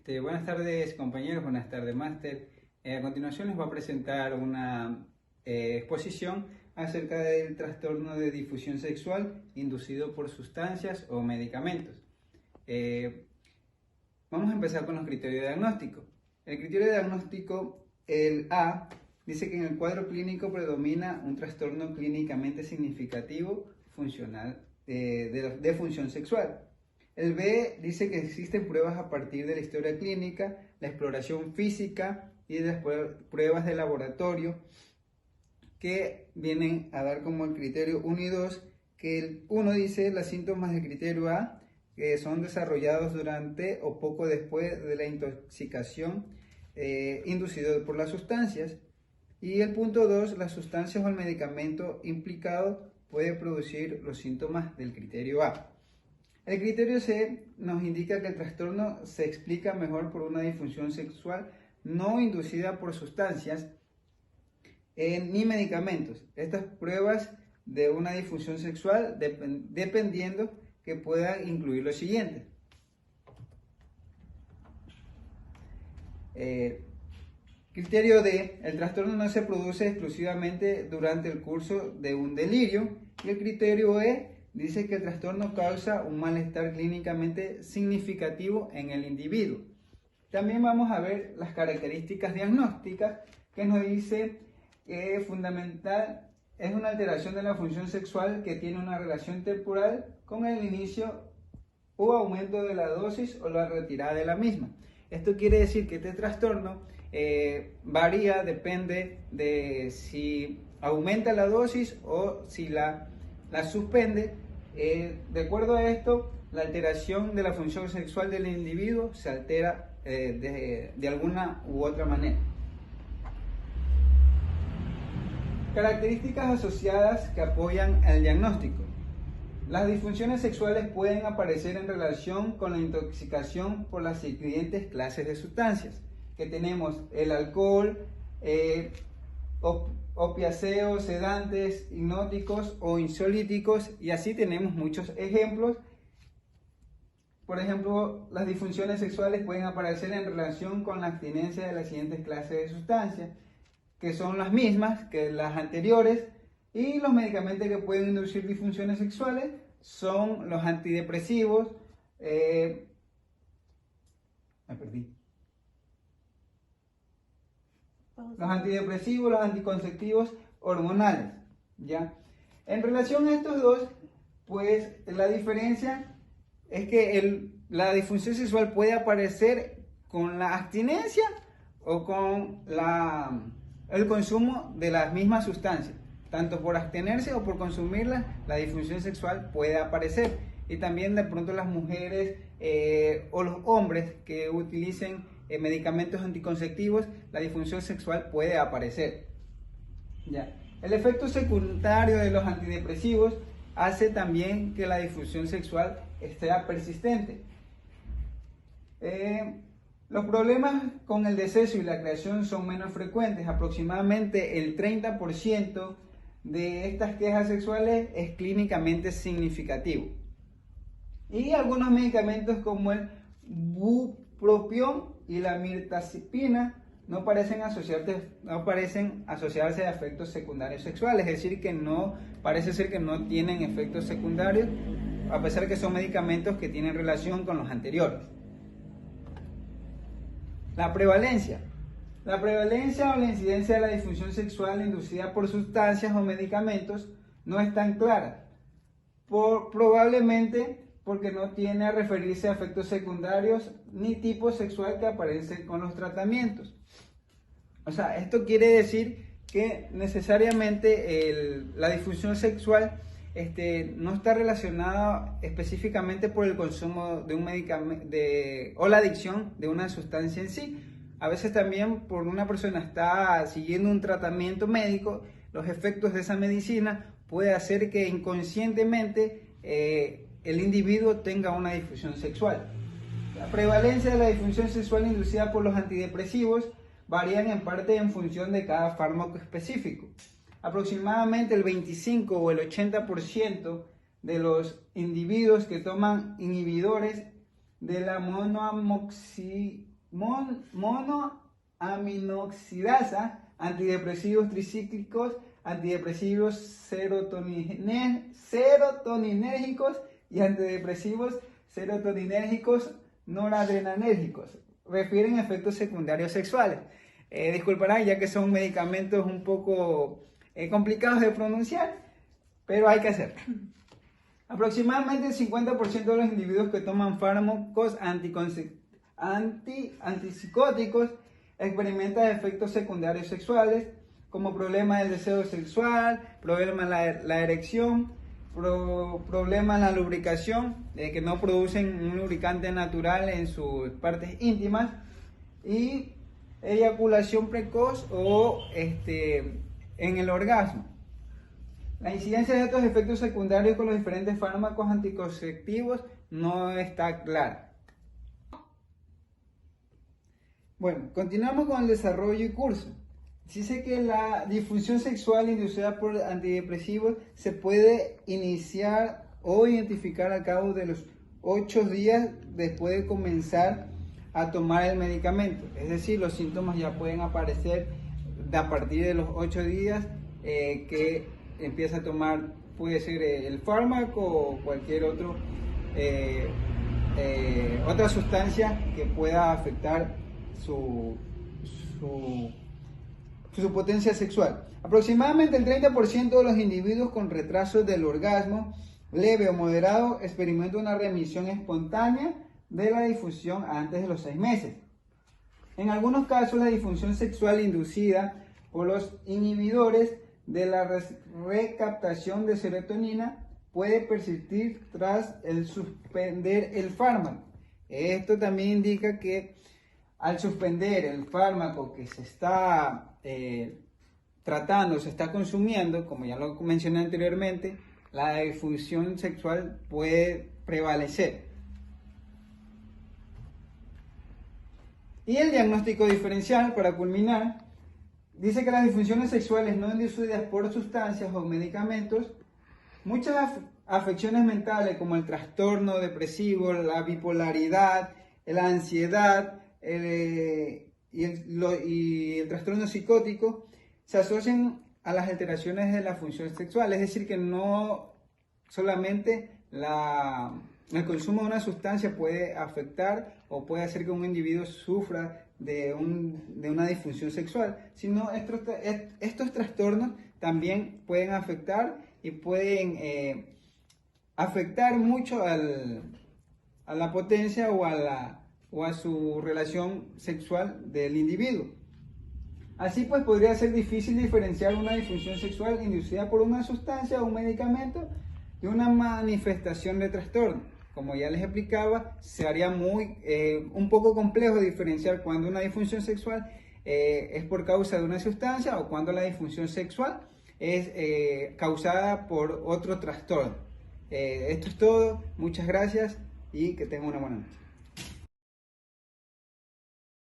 Buenas tardes compañeros, buenas tardes máster. A continuación les voy a presentar una exposición acerca del trastorno de difusión sexual inducido por sustancias o medicamentos. Vamos a empezar con los criterios de diagnóstico. El criterio de diagnóstico, el A, dice que en el cuadro clínico predomina un trastorno clínicamente significativo funcional de función sexual. El B dice que existen pruebas a partir de la historia clínica, la exploración física y después pruebas de laboratorio que vienen a dar como el criterio 1 y 2, que el 1 dice los síntomas del criterio A que son desarrollados durante o poco después de la intoxicación inducida por las sustancias, y el punto 2, las sustancias o el medicamento implicado puede producir los síntomas del criterio A. El criterio C nos indica que el trastorno se explica mejor por una disfunción sexual no inducida por sustancias ni medicamentos. Estas pruebas de una disfunción sexual dependiendo que puedan incluir lo siguiente. Criterio D, el trastorno no se produce exclusivamente durante el curso de un delirio. Y el criterio E dice que el trastorno causa un malestar clínicamente significativo en el individuo. También vamos a ver las características diagnósticas, que nos dice que fundamental es una alteración de la función sexual que tiene una relación temporal con el inicio o aumento de la dosis o la retirada de la misma. Esto quiere decir que este trastorno varía, depende de si aumenta la dosis o si la suspende. De acuerdo a esto, la alteración de la función sexual del individuo se altera de alguna u otra manera. Características asociadas que apoyan el diagnóstico. Las disfunciones sexuales pueden aparecer en relación con la intoxicación por las siguientes clases de sustancias, que tenemos el alcohol, opiáceos, sedantes, hipnóticos o ansiolíticos, y así tenemos muchos ejemplos. Por ejemplo, las disfunciones sexuales pueden aparecer en relación con la abstinencia de las siguientes clases de sustancias, que son las mismas que las anteriores, y los medicamentos que pueden inducir disfunciones sexuales son los antidepresivos, los anticonceptivos hormonales, ¿ya? En relación a estos dos, pues la diferencia es que la disfunción sexual puede aparecer con la abstinencia o con el consumo de las mismas sustancias. Tanto por abstenerse o por consumirlas, la disfunción sexual puede aparecer. Y también de pronto las mujeres o los hombres que utilicen medicamentos anticonceptivos, la disfunción sexual puede aparecer. ¿Ya? El efecto secundario de los antidepresivos hace también que la disfunción sexual sea persistente. Los problemas con el deceso y la creación son menos frecuentes. Aproximadamente el 30% de estas quejas sexuales es clínicamente significativo. Y algunos medicamentos como el bupropión y la mirtazapina no parecen asociarse a efectos secundarios sexuales, es decir, que parece ser que no tienen efectos secundarios, a pesar de que son medicamentos que tienen relación con los anteriores. La prevalencia. La prevalencia o la incidencia de la disfunción sexual inducida por sustancias o medicamentos no es tan clara, probablemente porque no tiene a referirse a efectos secundarios ni tipo sexual que aparecen con los tratamientos. O sea, esto quiere decir que necesariamente la disfunción sexual no está relacionada específicamente por el consumo de un medicamento o la adicción de una sustancia en sí. A veces también por una persona está siguiendo un tratamiento médico, los efectos de esa medicina puede hacer que inconscientemente el individuo tenga una disfunción sexual. La prevalencia de la disfunción sexual inducida por los antidepresivos varían en parte en función de cada fármaco específico. Aproximadamente el 25 o el 80% de los individuos que toman inhibidores de la monoamoxicilina monoaminoxidasa, antidepresivos tricíclicos, antidepresivos serotoninérgicos y antidepresivos serotoninérgicos noradrenérgicos. Refieren a efectos secundarios sexuales. Disculparán ya que son medicamentos un poco complicados de pronunciar, pero hay que hacerlo. Aproximadamente el 50% de los individuos que toman fármacos antipsicóticos experimentan efectos secundarios sexuales, como problemas del deseo sexual, problemas en la erección, problemas en la lubricación, que no producen un lubricante natural en sus partes íntimas, y eyaculación precoz o en el orgasmo. La incidencia de estos efectos secundarios con los diferentes fármacos anticonceptivos no está clara. Bueno, continuamos con el desarrollo y curso. Dice que la disfunción sexual inducida por antidepresivos se puede iniciar o identificar al cabo de los 8 días después de comenzar a tomar el medicamento. Es decir, los síntomas ya pueden aparecer a partir de los 8 días que empieza a tomar, puede ser el fármaco o cualquier otra sustancia que pueda afectar su potencia sexual. Aproximadamente el 30% de los individuos con retraso del orgasmo leve o moderado experimentan una remisión espontánea de la disfunción antes de los 6 meses. En algunos casos, la disfunción sexual inducida por los inhibidores de la recaptación de serotonina puede persistir tras el suspender el fármaco. Esto también indica que al suspender el fármaco que se está tratando, se está consumiendo, como ya lo mencioné anteriormente, la disfunción sexual puede prevalecer. Y el diagnóstico diferencial, para culminar, dice que las disfunciones sexuales no inducidas por sustancias o medicamentos, muchas afecciones mentales como el trastorno depresivo, la bipolaridad, la ansiedad y el trastorno psicótico se asocian a las alteraciones de la función sexual. Es decir, que no solamente el consumo de una sustancia puede afectar o puede hacer que un individuo sufra de una disfunción sexual, sino estos trastornos también pueden afectar y pueden afectar mucho a la potencia o a su relación sexual del individuo. Así pues, podría ser difícil diferenciar una disfunción sexual inducida por una sustancia o un medicamento de una manifestación de trastorno. Como ya les explicaba, se haría un poco complejo diferenciar cuando una disfunción sexual es por causa de una sustancia o cuando la disfunción sexual es causada por otro trastorno. Esto es todo, muchas gracias y que tengan una buena noche.